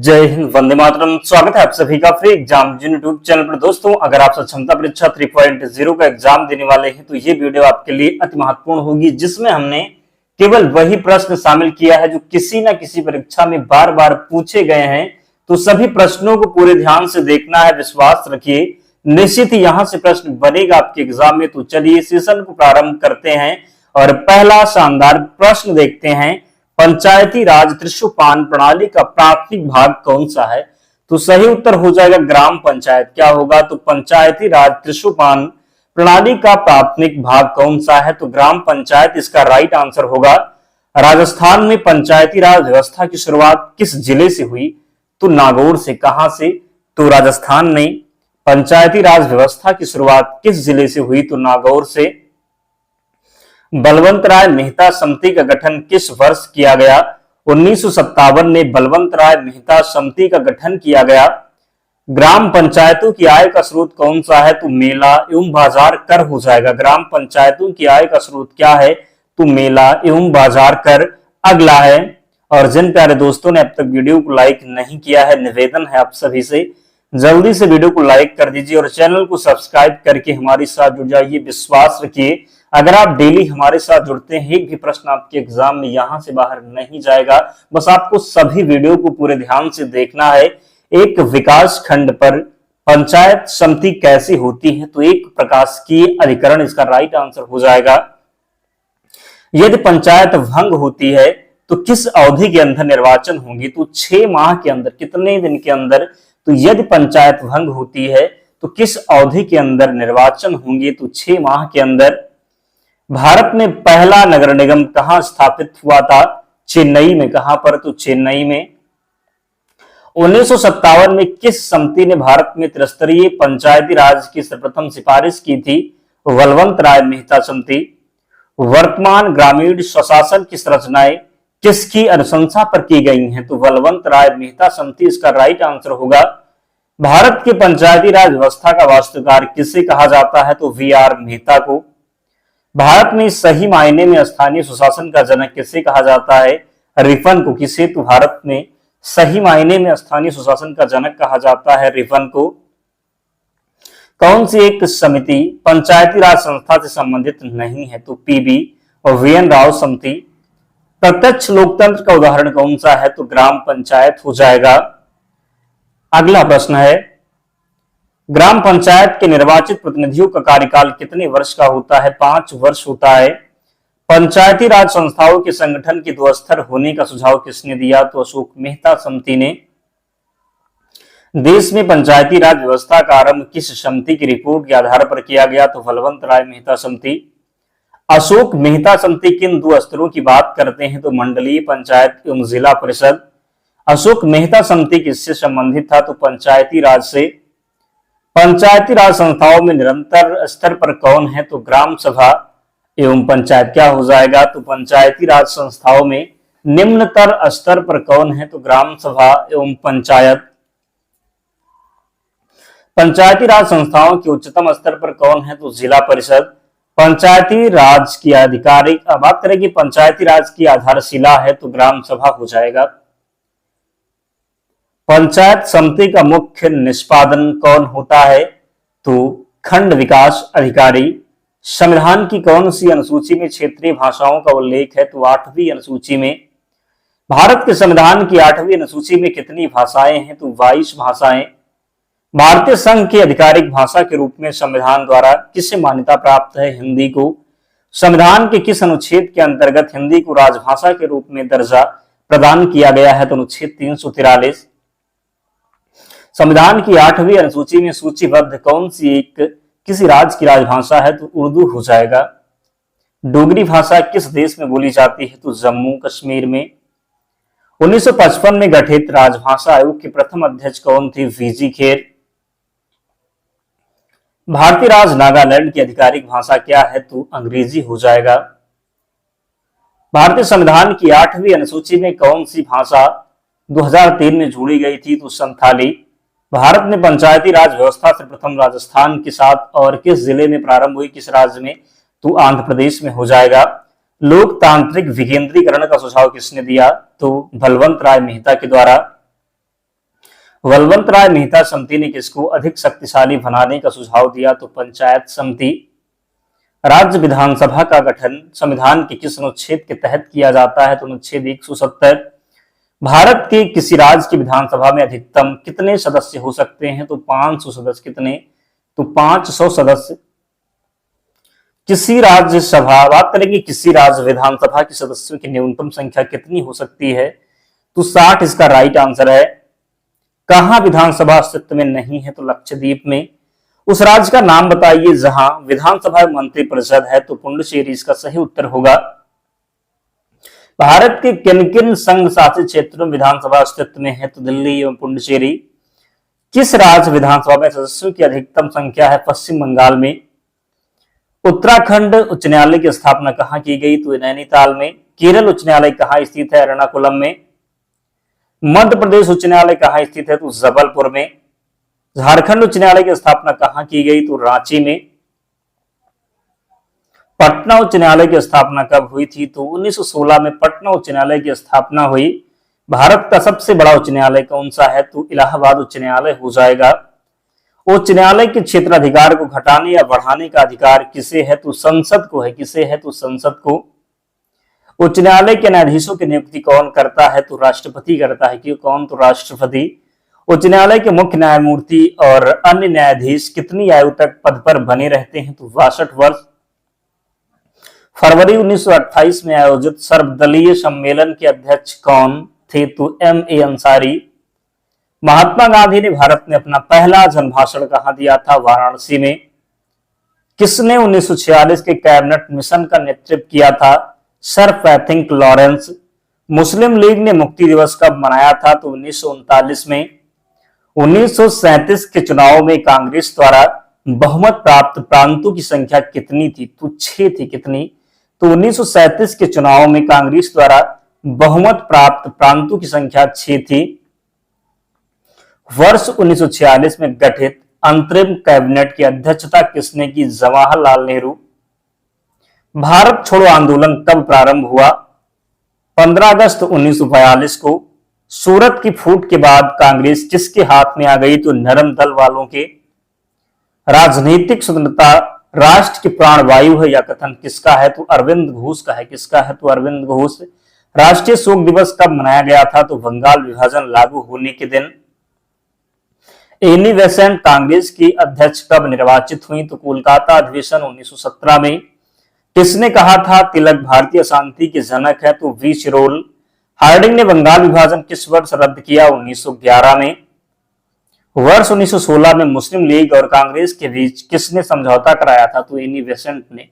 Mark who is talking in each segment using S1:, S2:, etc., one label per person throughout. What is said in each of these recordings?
S1: जय हिंद, वंदे मातरम। स्वागत है आप सभी का फ्री एग्जाम यूट्यूब चैनल पर। दोस्तों, अगर आप क्षमता परीक्षा 3.0 का एग्जाम देने वाले हैं तो ये वीडियो आपके लिए अति महत्वपूर्ण होगी, जिसमें हमने केवल वही प्रश्न शामिल किया है जो किसी न किसी परीक्षा में बार बार पूछे गए हैं। तो सभी प्रश्नों को पूरे ध्यान से देखना है, विश्वास रखिए, निश्चित ही यहां से प्रश्न बनेगा आपके एग्जाम में। तो चलिए सेशन को प्रारंभ करते हैं और पहला शानदार प्रश्न देखते हैं। पंचायती राज त्रिशुलपान प्रणाली का प्राथमिक भाग कौन सा है? तो सही उत्तर हो जाएगा ग्राम पंचायत। क्या होगा? तो पंचायती राज त्रिशुलपान प्रणाली का प्राथमिक भाग कौन सा है? तो ग्राम पंचायत इसका राइट आंसर होगा। राजस्थान में पंचायती राज व्यवस्था की शुरुआत किस जिले से हुई? तो नागौर से। कहां से? तो राजस्थान में पंचायती राज व्यवस्था की शुरुआत किस जिले से हुई? तो नागौर से। बलवंत राय मेहता समिति का गठन किस वर्ष किया गया? 1957 में बलवंत राय मेहता समिति का गठन किया गया। ग्राम पंचायतों की आय का स्रोत कौन सा है? तो मेला एवं बाजार कर हो जाएगा। ग्राम पंचायतों की आय का स्रोत क्या है? तो मेला एवं बाजार कर अगला है। और जिन प्यारे दोस्तों ने अब तक वीडियो को लाइक नहीं किया है, निवेदन है आप सभी से जल्दी से वीडियो को लाइक कर दीजिए और चैनल को सब्सक्राइब करके हमारे साथ जुड़ जाइए। विश्वास रखिए, अगर आप डेली हमारे साथ जुड़ते हैं, एक भी प्रश्न आपके एग्जाम में यहां से बाहर नहीं जाएगा। बस आपको सभी वीडियो को पूरे ध्यान से देखना है। एक विकास खंड पर पंचायत समिति कैसी होती है? तो एक प्रशासकीय अधिकरण इसका राइट आंसर हो जाएगा। यदि पंचायत भंग होती है तो किस अवधि के अंदर निर्वाचन होंगे? तो 6 माह के अंदर। कितने दिन के अंदर? तो यदि पंचायत भंग होती है तो किस अवधि के अंदर निर्वाचन होंगे? तो 6 माह के अंदर। भारत में पहला नगर निगम कहां स्थापित हुआ था? चेन्नई में। कहां पर? तो चेन्नई में। 1957 में किस समिति ने भारत में त्रिस्तरीय पंचायती राज की सर्वप्रथम सिफारिश की थी? बलवंत राय मेहता समिति। वर्तमान ग्रामीण स्वशासन की संरचनाएं किसकी अनुशंसा पर की गई हैं? तो बलवंत राय मेहता समिति इसका राइट आंसर होगा। भारत की पंचायती राज व्यवस्था का वास्तुकार किसे कहा जाता है? तो वी.आर. मेहता को। भारत में सही मायने में स्थानीय सुशासन का जनक किसे कहा जाता है? रिपन को। किसे? तो भारत में सही मायने में स्थानीय सुशासन का जनक कहा जाता है रिपन को। कौन सी एक समिति पंचायती राज संस्था से संबंधित नहीं है? तो पीबी और वी.एन. राव समिति। प्रत्यक्ष लोकतंत्र का उदाहरण कौन सा है? तो ग्राम पंचायत हो जाएगा। अगला प्रश्न है, ग्राम पंचायत के निर्वाचित प्रतिनिधियों का कार्यकाल कितने वर्ष का होता है? 5 वर्ष होता है। पंचायती राज संस्थाओं के संगठन के 2 स्तर होने का सुझाव किसने दिया? तो अशोक मेहता समिति ने। देश में पंचायती राज व्यवस्था का आरंभ किस समिति की रिपोर्ट के आधार पर किया गया? तो बलवंत राय मेहता समिति। अशोक मेहता समिति किन 2 स्तरों की बात करते हैं? तो मंडलीय पंचायत एवं जिला परिषद। अशोक मेहता समिति किससे संबंधित था? तो पंचायती राज से। पंचायती राज संस्थाओं में निरंतर स्तर पर कौन है? तो ग्राम सभा एवं पंचायत। क्या हो जाएगा? तो पंचायती राज संस्थाओं में निम्नतर स्तर पर कौन है? तो ग्राम सभा एवं पंचायत। पंचायती राज संस्थाओं के उच्चतम स्तर पर कौन है? तो जिला परिषद। पंचायती राज की आधिकारिक बात करें कि पंचायती राज की आधारशिला है तो ग्राम सभा हो जाएगा। पंचायत समिति का मुख्य निष्पादन कौन होता है? तो खंड विकास अधिकारी। संविधान की कौन सी अनुसूची में क्षेत्रीय भाषाओं का उल्लेख है? तो 8वीं अनुसूची में। भारत के संविधान की 8वीं अनुसूची में कितनी भाषाएं हैं? तो 22 भाषाएं। भारतीय संघ की आधिकारिक भाषा के रूप में संविधान द्वारा किसे मान्यता प्राप्त है? हिंदी को। संविधान के किस अनुच्छेद के अंतर्गत हिंदी को राजभाषा के रूप में दर्जा प्रदान किया गया है? तो अनुच्छेद 343। संविधान की 8वीं अनुसूची में सूचीबद्ध कौन सी एक किसी राज्य की राजभाषा है? तो उर्दू हो जाएगा। डोगरी भाषा किस देश में बोली जाती है? तो जम्मू कश्मीर में। 1955 में गठित राजभाषा आयोग के प्रथम अध्यक्ष कौन थे? वीजी खेर। भारतीय राज नागालैंड की आधिकारिक भाषा क्या है? तो अंग्रेजी हो जाएगा। भारतीय संविधान की 8वीं अनुसूची में कौन सी भाषा 2003 में जोड़ी गई थी? तो संथाली। भारत में पंचायती राज व्यवस्था सर्वप्रथम राजस्थान के साथ और किस जिले में प्रारंभ हुई? किस राज्य में? तो आंध्र प्रदेश में हो जाएगा। लोकतांत्रिक विकेंद्रीकरण का सुझाव किसने दिया? तो बलवंत राय मेहता के द्वारा। बलवंत राय मेहता समिति ने किसको अधिक शक्तिशाली बनाने का सुझाव दिया? तो पंचायत समिति। राज्य विधानसभा का गठन संविधान के किस अनुच्छेद के तहत किया जाता है? तो अनुच्छेद 170। भारत के किसी राज्य की विधानसभा में अधिकतम कितने सदस्य हो सकते हैं? तो 500 सदस्य। कितने? तो 500 सदस्य। किसी राज्यसभा, बात करेंगे किसी राज्य विधानसभा के सदस्यों की न्यूनतम संख्या कितनी हो सकती है? तो 60 इसका राइट आंसर है। कहां विधानसभा अस्तित्व में नहीं है? तो लक्षद्वीप में। उस राज्य का नाम बताइए जहां विधानसभा मंत्रिपरिषद है? तो पुडुचेरी इसका सही उत्तर होगा। भारत के किन किन संघ शासित क्षेत्रों में विधानसभा अस्तित्व में है? तो दिल्ली एवं पुडुचेरी। किस राज्य विधानसभा में सदस्यों की अधिकतम संख्या है? पश्चिम बंगाल में। उत्तराखंड उच्च न्यायालय की स्थापना कहां की गई? तो नैनीताल में। केरल उच्च न्यायालय कहां स्थित है? एर्नाकुलम में। मध्य प्रदेश उच्च न्यायालय कहां स्थित है? तो जबलपुर में। झारखंड उच्च न्यायालय की स्थापना कहां की गई? तो रांची में। पटना उच्च न्यायालय की स्थापना कब हुई थी? तो 1916 में पटना उच्च न्यायालय की स्थापना हुई। भारत का सबसे बड़ा उच्च न्यायालय कौन सा है? तो इलाहाबाद उच्च न्यायालय हो जाएगा। उच्च न्यायालय के क्षेत्राधिकार को घटाने या बढ़ाने का अधिकार किसे है? तो संसद को है। किसे है? तो संसद को। उच्च न्यायालय के न्यायाधीशों की नियुक्ति कौन करता है? तो राष्ट्रपति करता है। क्यों? कौन? तो राष्ट्रपति। उच्च न्यायालय के मुख्य न्यायमूर्ति और अन्य न्यायाधीश कितनी आयु तक पद पर बने रहते हैं? तो 62 वर्ष। फरवरी 1928 में आयोजित सर्वदलीय सम्मेलन के अध्यक्ष कौन थे? तो M.A. अंसारी। महात्मा गांधी ने भारत में अपना पहला जनभाषण कहां दिया था? वाराणसी में। किसने 1946 के कैबिनेट मिशन का नेतृत्व किया था? Sir Pethick Lawrence. Muslim League ने मुक्ति दिवस कब मनाया था? तो 1939 में। 1937 के चुनाव में कांग्रेस द्वारा बहुमत प्राप्त प्रांतों की संख्या कितनी थी? तो 6 थी। कितनी? तो 1937 के चुनाव में कांग्रेस द्वारा बहुमत प्राप्त प्रांतों की संख्या 6 थी। वर्ष 1946 में गठित अंतरिम कैबिनेट की अध्यक्षता किसने की? जवाहरलाल नेहरू। भारत छोड़ो आंदोलन कब प्रारंभ हुआ? 15 अगस्त 1942 को। सूरत की फूट के बाद कांग्रेस किसके हाथ में आ गई? तो नरम दल वालों के। राजनीतिक स्वतंत्रता राष्ट्र की प्राणवायु है, यह कथन किसका है? तो अरविंद घोष का है। किसका है? तो अरविंद घोष। राष्ट्रीय शोक दिवस कब मनाया गया था? तो बंगाल विभाजन लागू होने के दिन। एनी बेसेंट कांग्रेस की अध्यक्ष कब निर्वाचित हुई? तो कोलकाता अधिवेशन 1917 में। किसने कहा था तिलक भारतीय शांति के जनक है? तो वी शिरोल। हार्डिंग ने बंगाल विभाजन किस वर्ष रद्द किया? 1911 में। वर्ष 1916 में मुस्लिम लीग और कांग्रेस के बीच किसने समझौता कराया था? तो एनी बेसेंट ने।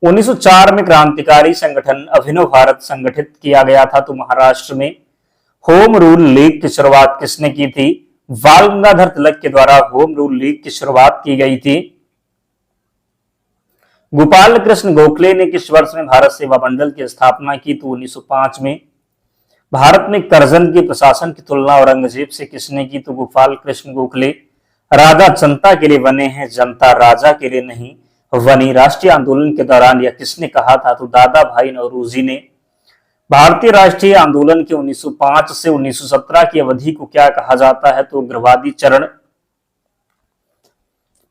S1: 1904 में क्रांतिकारी संगठन अभिनव भारत संगठित किया गया था। तो महाराष्ट्र में। होम रूल लीग की शुरुआत किसने की थी? बाल गंगाधर तिलक के द्वारा होम रूल लीग की शुरुआत की गई थी। गोपाल कृष्ण गोखले ने किस वर्ष में भारत सेवा मंडल की स्थापना की? तो 1905 में। भारत में करजन के प्रशासन की तुलना औरंगजेब से किसने की? तो गोपाल कृष्ण गोखले। राजा जनता के लिए बने हैं, जनता राजा के लिए नहीं बनी। राष्ट्रीय आंदोलन के दौरान यह किसने कहा था? तो दादा भाई नौरोजी ने। भारतीय राष्ट्रीय आंदोलन के 1905 से 1917 की अवधि को क्या कहा जाता है? तो उग्रवादी चरण।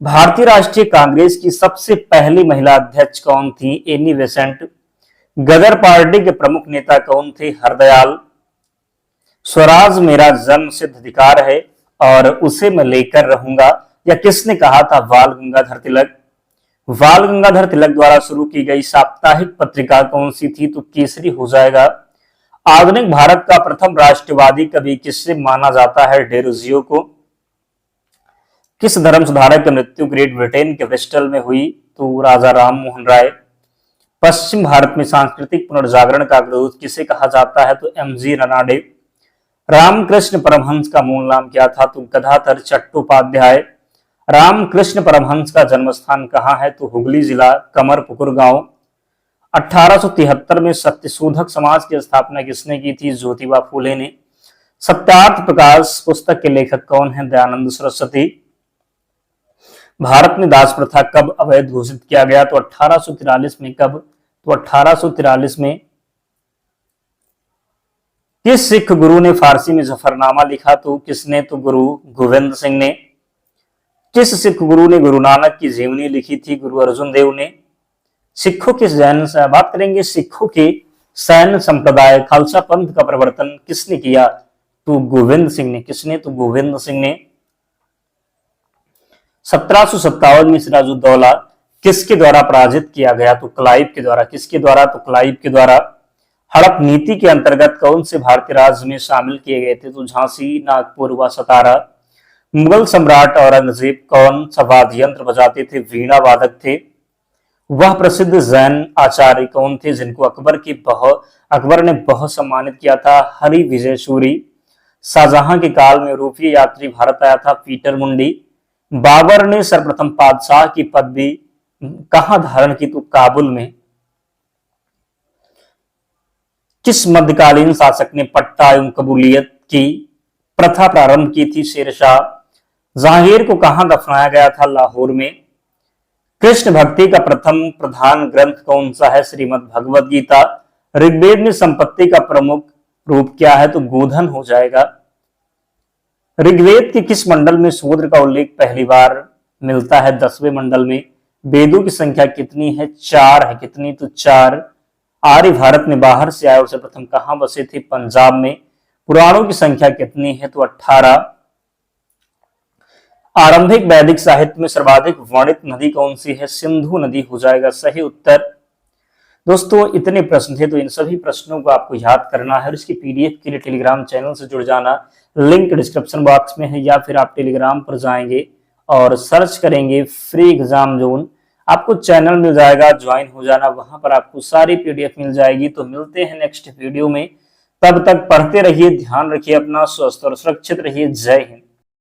S1: भारतीय राष्ट्रीय कांग्रेस की सबसे पहली महिला अध्यक्ष कौन थी? Annie Besant. गदर पार्टी के प्रमुख नेता कौन थे? हरदयाल। स्वराज मेरा जन्म सिद्ध अधिकार है और उसे मैं लेकर रहूंगा, यह किसने कहा था? बाल गंगाधर तिलक। बाल गंगाधर तिलक द्वारा शुरू की गई साप्ताहिक पत्रिका कौन सी थी? तो केसरी हो जाएगा। आधुनिक भारत का प्रथम राष्ट्रवादी कवि किससे माना जाता है? डेरोजियो को। किस धर्म सुधारक की मृत्यु ग्रेट ब्रिटेन के ब्रिस्टल में हुई? तो राजा राम मोहन राय। पश्चिम भारत में सांस्कृतिक पुनर्जागरण का अग्रदूत किसे कहा जाता है? तो M.G. रनाडे। रामकृष्ण परमहंस का मूल नाम क्या था? तो गदाधर चट्टोपाध्याय। रामकृष्ण परमहंस का जन्म स्थान कहाँ है? तो हुगली जिला कमरपुकुर गांव। 1873 में सत्यशोधक समाज की स्थापना किसने की थी? ज्योतिबा फूले ने। सत्यार्थ प्रकाश पुस्तक के लेखक कौन है? दयानंद सरस्वती। भारत में दास प्रथा कब अवैध घोषित किया गया? तो 1843 में। कब? तो 1843 में। किस सिख गुरु ने फारसी में जफरनामा लिखा? तो किसने? तो गुरु गोविंद सिंह ने। किस सिख गुरु ने गुरु नानक की जीवनी लिखी थी? गुरु अर्जुन देव ने। सिखों के जैन से बात करेंगे, सिखों के सैन्य संप्रदाय खालसा पंथ का प्रवर्तन किसने किया? तो गोविंद सिंह ने। किसने? तो गोविंद सिंह ने। 1757 में सिराजुद्दौला किसके द्वारा पराजित किया गया? तो क्लाइव के द्वारा। किसके द्वारा? तो क्लाइव के द्वारा। हड़प नीति के अंतर्गत कौन से भारतीय राज्य में शामिल किए गए थे? तो झांसी, नागपुर व सतारा। मुगल सम्राट औरंगजेब कौन सा वाद्य यंत्र बजाते थे? वीणा वादक थे। वह प्रसिद्ध जैन आचार्य कौन थे जिनको अकबर ने बहुत सम्मानित किया था? हरि विजय सूरी। शाहजहां के काल में यूरोपीय यात्री भारत आया था? पीटर मुंडी। बाबर ने सर्वप्रथम बादशाह की पदवी कहां धारण की? तो काबुल में। किस मध्यकालीन शासक ने पट्टा एवं कबूलियत की प्रथा प्रारंभ की थी? शेरशाह। जहांगीर को कहां दफनाया गया था? लाहौर में। कृष्ण भक्ति का प्रथम प्रधान ग्रंथ कौन सा है? श्रीमद् भगवद गीता। ऋग्वेद में संपत्ति का प्रमुख रूप क्या है? तो गोधन हो जाएगा। ऋग्वेद के किस मंडल में शूद्र का उल्लेख पहली बार मिलता है? 10वें मंडल में। वेदों की संख्या कितनी है? 4 है। कितनी? तो 4। आर्य भारत में बाहर से आए और सर्वप्रथम कहां बसे थे? पंजाब में। पुराणों की संख्या कितनी है? तो 18। आरंभिक वैदिक साहित्य में सर्वाधिक वर्णित नदी कौन सी है? सिंधु नदी हो जाएगा सही उत्तर। दोस्तों इतने प्रश्न थे, तो इन सभी प्रश्नों को आपको याद करना है और इसकी पीडीएफ के लिए टेलीग्राम चैनल से जुड़ जाना। लिंक डिस्क्रिप्शन बॉक्स में है, या फिर आप टेलीग्राम पर जाएंगे और सर्च करेंगे फ्री एग्जाम जोन, आपको चैनल मिल जाएगा, ज्वाइन हो जाना, वहां पर आपको सारी पीडीएफ मिल जाएगी। तो मिलते हैं नेक्स्ट वीडियो में, तब तक पढ़ते रहिए, ध्यान रखिए अपना, स्वस्थ और सुरक्षित रहिए। जय हिंद।